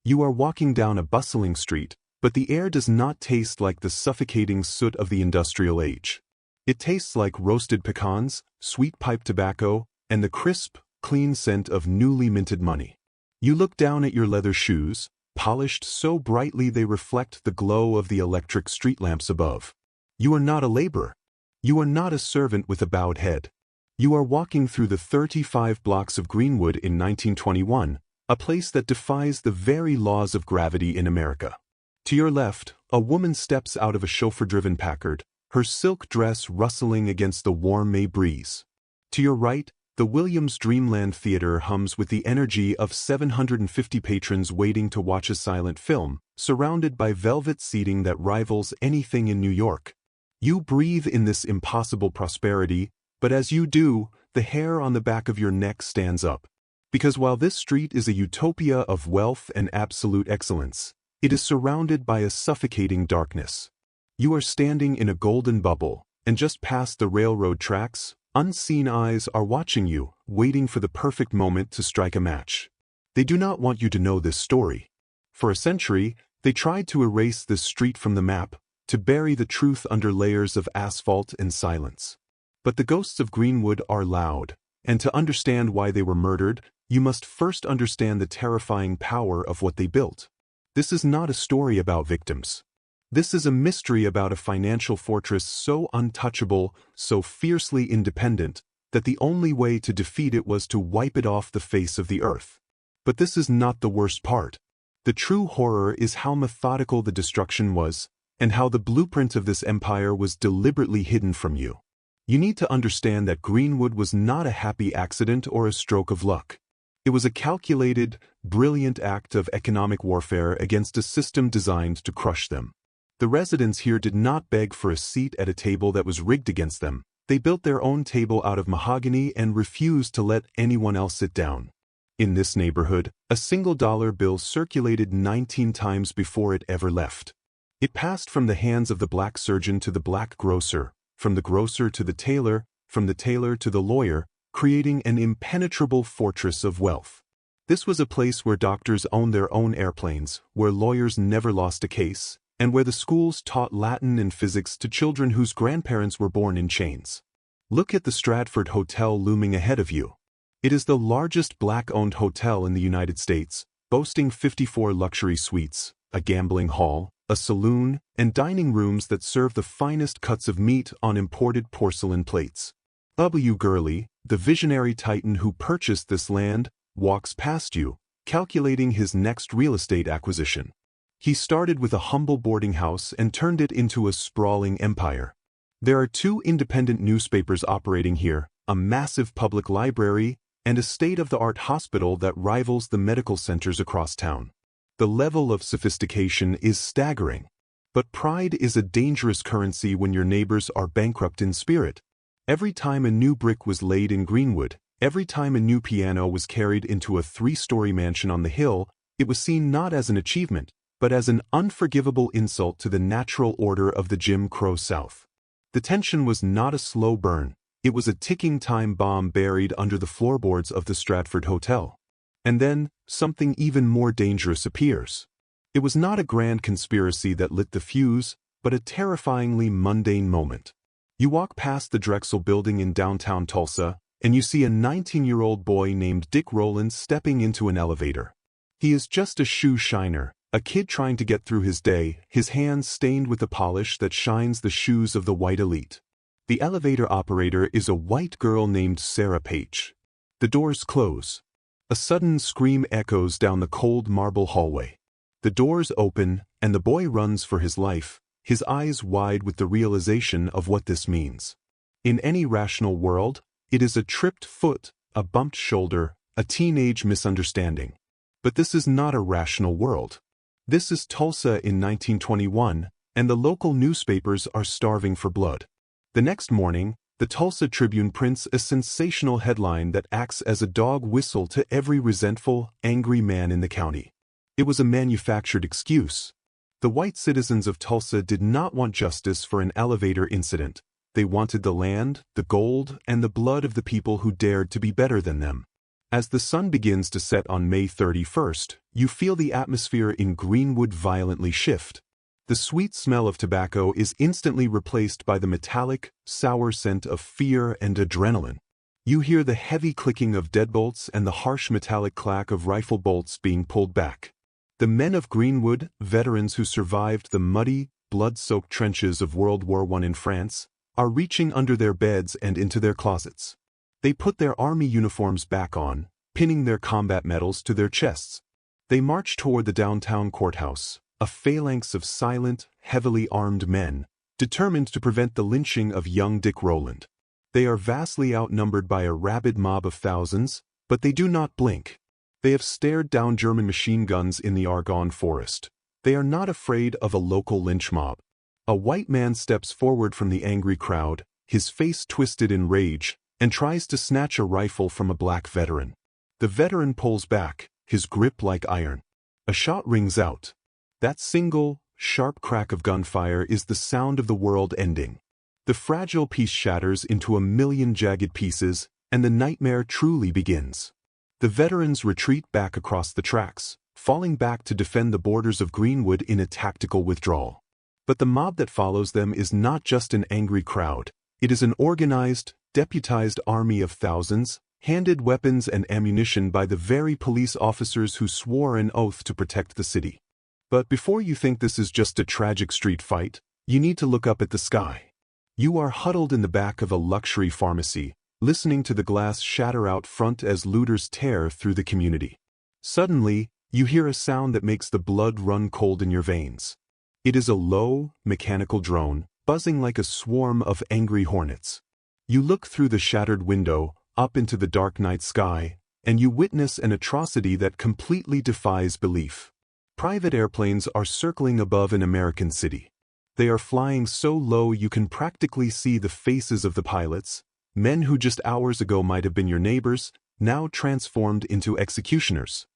You are walking down a bustling street, but the air does not taste like the suffocating soot of the industrial age. It tastes like roasted pecans, sweet pipe tobacco, and the crisp, clean scent of newly minted money. You look down at your leather shoes, polished so brightly they reflect the glow of the electric street lamps above. You are not a laborer. You are not a servant with a bowed head. You are walking through the 35 blocks of Greenwood in 1921, a place that defies the very laws of gravity in America. To your left, a woman steps out of a chauffeur-driven Packard, her silk dress rustling against the warm May breeze. To your right, the Williams Dreamland Theater hums with the energy of 750 patrons waiting to watch a silent film, surrounded by velvet seating that rivals anything in New York. You breathe in this impossible prosperity, but as you do, the hair on the back of your neck stands up. Because while this street is a utopia of wealth and absolute excellence, it is surrounded by a suffocating darkness. You are standing in a golden bubble, and just past the railroad tracks, unseen eyes are watching you, waiting for the perfect moment to strike a match. They do not want you to know this story. For a century, they tried to erase this street from the map, to bury the truth under layers of asphalt and silence. But the ghosts of Greenwood are loud, and to understand why they were murdered, you must first understand the terrifying power of what they built. This is not a story about victims. This is a mystery about a financial fortress so untouchable, so fiercely independent, that the only way to defeat it was to wipe it off the face of the earth. But this is not the worst part. The true horror is how methodical the destruction was, and how the blueprint of this empire was deliberately hidden from you. You need to understand that Greenwood was not a happy accident or a stroke of luck. It was a calculated, brilliant act of economic warfare against a system designed to crush them. The residents here did not beg for a seat at a table that was rigged against them. They built their own table out of mahogany and refused to let anyone else sit down. In this neighborhood, a single dollar bill circulated 19 times before it ever left. It passed from the hands of the black surgeon to the black grocer, from the grocer to the tailor, from the tailor to the lawyer, creating an impenetrable fortress of wealth. This was a place where doctors owned their own airplanes, where lawyers never lost a case, and where the schools taught Latin and physics to children whose grandparents were born in chains. Look at the Stratford Hotel looming ahead of you. It is the largest black-owned hotel in the United States, boasting 54 luxury suites, a gambling hall, a saloon, and dining rooms that serve the finest cuts of meat on imported porcelain plates. W. Gurley, the visionary titan who purchased this land, walks past you, calculating his next real estate acquisition. He started with a humble boarding house and turned it into a sprawling empire. There are 2 independent newspapers operating here, a massive public library, and a state-of-the-art hospital that rivals the medical centers across town. The level of sophistication is staggering. But pride is a dangerous currency when your neighbors are bankrupt in spirit. Every time a new brick was laid in Greenwood, every time a new piano was carried into a 3-story mansion on the hill, it was seen not as an achievement, but as an unforgivable insult to the natural order of the Jim Crow South. The tension was not a slow burn, it was a ticking time bomb buried under the floorboards of the Stratford Hotel. And then, something even more dangerous appears. It was not a grand conspiracy that lit the fuse, but a terrifyingly mundane moment. You walk past the Drexel building in downtown Tulsa, and you see a 19-year-old boy named Dick Rowland stepping into an elevator. He is just a shoe shiner, a kid trying to get through his day, his hands stained with the polish that shines the shoes of the white elite. The elevator operator is a white girl named Sarah Page. The doors close. A sudden scream echoes down the cold marble hallway. The doors open, and the boy runs for his life, his eyes wide with the realization of what this means. In any rational world, it is a tripped foot, a bumped shoulder, a teenage misunderstanding. But this is not a rational world. This is Tulsa in 1921, and the local newspapers are starving for blood. The next morning, the Tulsa Tribune prints a sensational headline that acts as a dog whistle to every resentful, angry man in the county. It was a manufactured excuse. The white citizens of Tulsa did not want justice for an elevator incident. They wanted the land, the gold, and the blood of the people who dared to be better than them. As the sun begins to set on May 31st, you feel the atmosphere in Greenwood violently shift. The sweet smell of tobacco is instantly replaced by the metallic, sour scent of fear and adrenaline. You hear the heavy clicking of deadbolts and the harsh metallic clack of rifle bolts being pulled back. The men of Greenwood, veterans who survived the muddy, blood-soaked trenches of World War I in France, are reaching under their beds and into their closets. They put their army uniforms back on, pinning their combat medals to their chests. They march toward the downtown courthouse, a phalanx of silent, heavily armed men, determined to prevent the lynching of young Dick Rowland. They are vastly outnumbered by a rabid mob of thousands, but they do not blink. They have stared down German machine guns in the Argonne forest. They are not afraid of a local lynch mob. A white man steps forward from the angry crowd, his face twisted in rage, and tries to snatch a rifle from a black veteran. The veteran pulls back, his grip like iron. A shot rings out. That single, sharp crack of gunfire is the sound of the world ending. The fragile piece shatters into a million jagged pieces, and the nightmare truly begins. The veterans retreat back across the tracks, falling back to defend the borders of Greenwood in a tactical withdrawal. But the mob that follows them is not just an angry crowd. It is an organized, deputized army of thousands, handed weapons and ammunition by the very police officers who swore an oath to protect the city. But before you think this is just a tragic street fight, you need to look up at the sky. You are huddled in the back of a luxury pharmacy, listening to the glass shatter out front as looters tear through the community. Suddenly, you hear a sound that makes the blood run cold in your veins. It is a low, mechanical drone, buzzing like a swarm of angry hornets. You look through the shattered window, up into the dark night sky, and you witness an atrocity that completely defies belief. Private airplanes are circling above an American city. They are flying so low you can practically see the faces of the pilots, men who just hours ago might have been your neighbors, now transformed into executioners.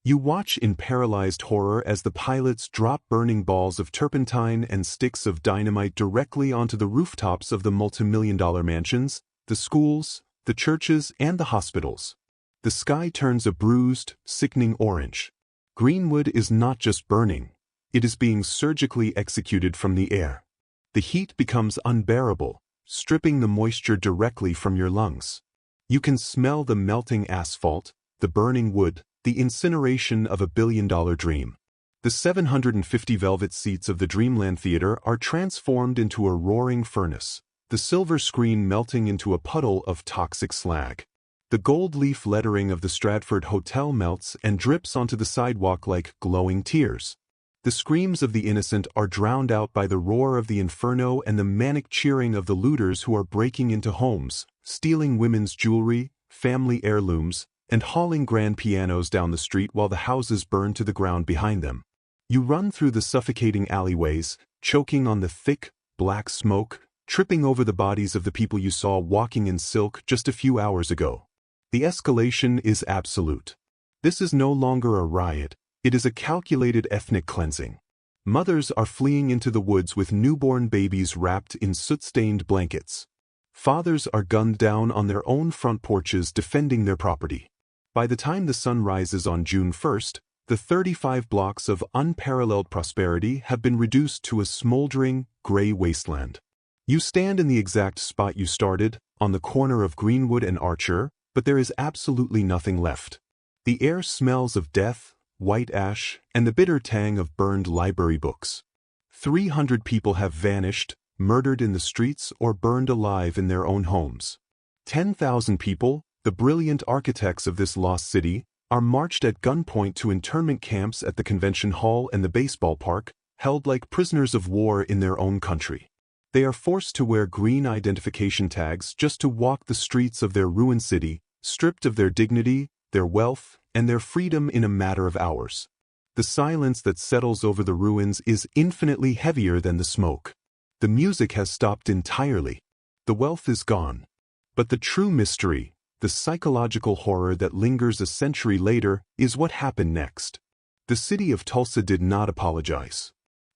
You watch in paralyzed horror as the pilots drop burning balls of turpentine and sticks of dynamite directly onto the rooftops of the multimillion-dollar mansions, the schools, the churches, and the hospitals. The sky turns a bruised, sickening orange. Greenwood is not just burning, it is being surgically executed from the air. The heat becomes unbearable, stripping the moisture directly from your lungs. You can smell the melting asphalt, the burning wood, the incineration of a billion-dollar dream. The 750 velvet seats of the Dreamland Theater are transformed into a roaring furnace, the silver screen melting into a puddle of toxic slag. The gold leaf lettering of the Stratford Hotel melts and drips onto the sidewalk like glowing tears. The screams of the innocent are drowned out by the roar of the inferno and the manic cheering of the looters who are breaking into homes, stealing women's jewelry, family heirlooms, and hauling grand pianos down the street while the houses burn to the ground behind them. You run through the suffocating alleyways, choking on the thick, black smoke, tripping over the bodies of the people you saw walking in silk just a few hours ago. The escalation is absolute. This is no longer a riot, it is a calculated ethnic cleansing. Mothers are fleeing into the woods with newborn babies wrapped in soot-stained blankets. Fathers are gunned down on their own front porches defending their property. By the time the sun rises on June 1st, the 35 blocks of unparalleled prosperity have been reduced to a smoldering, gray wasteland. You stand in the exact spot you started, on the corner of Greenwood and Archer, but there is absolutely nothing left. The air smells of death, white ash, and the bitter tang of burned library books. 300 people have vanished, murdered in the streets or burned alive in their own homes. 10,000 people, the brilliant architects of this lost city, are marched at gunpoint to internment camps at the convention hall and the baseball park, held like prisoners of war in their own country. They are forced to wear green identification tags just to walk the streets of their ruined city, stripped of their dignity, their wealth, and their freedom in a matter of hours. The silence that settles over the ruins is infinitely heavier than the smoke. The music has stopped entirely. The wealth is gone. But the true mystery, the psychological horror that lingers a century later, is what happened next. The city of Tulsa did not apologize.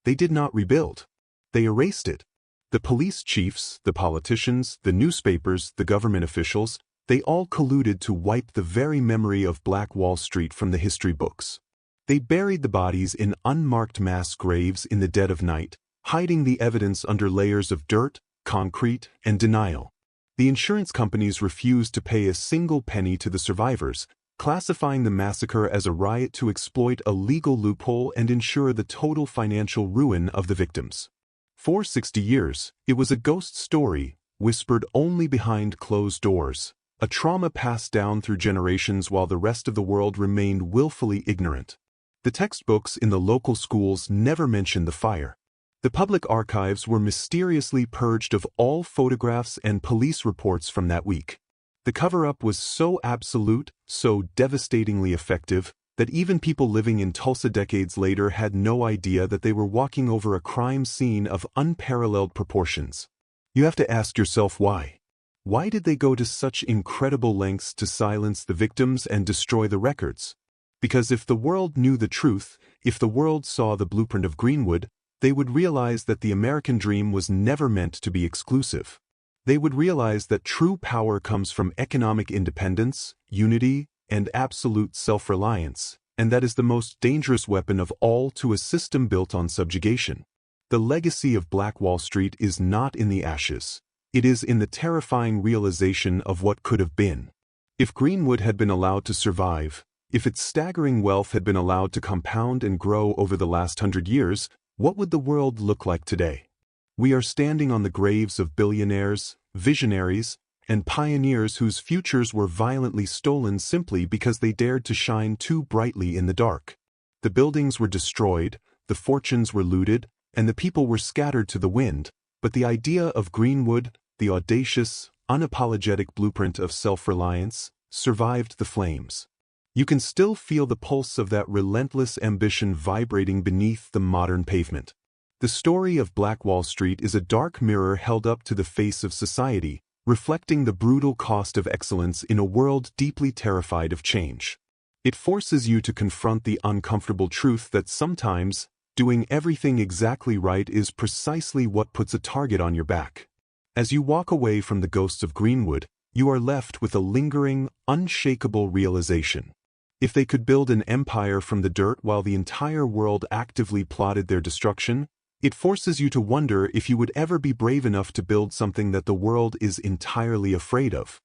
They did not rebuild. They erased it. The police chiefs, the politicians, the newspapers, the government officials, They all colluded to wipe the very memory of Black Wall Street from the history books. They buried the bodies in unmarked mass graves in the dead of night, hiding the evidence under layers of dirt, concrete, and denial. The insurance companies refused to pay a single penny to the survivors, classifying the massacre as a riot to exploit a legal loophole and ensure the total financial ruin of the victims. For 60 years, it was a ghost story, whispered only behind closed doors, a trauma passed down through generations while the rest of the world remained willfully ignorant. The textbooks in the local schools never mentioned the fire. The public archives were mysteriously purged of all photographs and police reports from that week. The cover-up was so absolute, so devastatingly effective, that even people living in Tulsa decades later had no idea that they were walking over a crime scene of unparalleled proportions. You have to ask yourself why. Why did they go to such incredible lengths to silence the victims and destroy the records? Because if the world knew the truth, if the world saw the blueprint of Greenwood, they would realize that the American dream was never meant to be exclusive. They would realize that true power comes from economic independence, unity, and absolute self-reliance, and that is the most dangerous weapon of all to a system built on subjugation. The legacy of Black Wall Street is not in the ashes. It is in the terrifying realization of what could have been. If Greenwood had been allowed to survive, if its staggering wealth had been allowed to compound and grow over the last 100 years, what would the world look like today? We are standing on the graves of billionaires, visionaries, and pioneers whose futures were violently stolen simply because they dared to shine too brightly in the dark. The buildings were destroyed, the fortunes were looted, and the people were scattered to the wind, but the idea of Greenwood, the audacious, unapologetic blueprint of self-reliance, survived the flames. You can still feel the pulse of that relentless ambition vibrating beneath the modern pavement. The story of Black Wall Street is a dark mirror held up to the face of society, reflecting the brutal cost of excellence in a world deeply terrified of change. It forces you to confront the uncomfortable truth that sometimes, doing everything exactly right is precisely what puts a target on your back. As you walk away from the ghosts of Greenwood, you are left with a lingering, unshakable realization. If they could build an empire from the dirt while the entire world actively plotted their destruction, it forces you to wonder if you would ever be brave enough to build something that the world is entirely afraid of.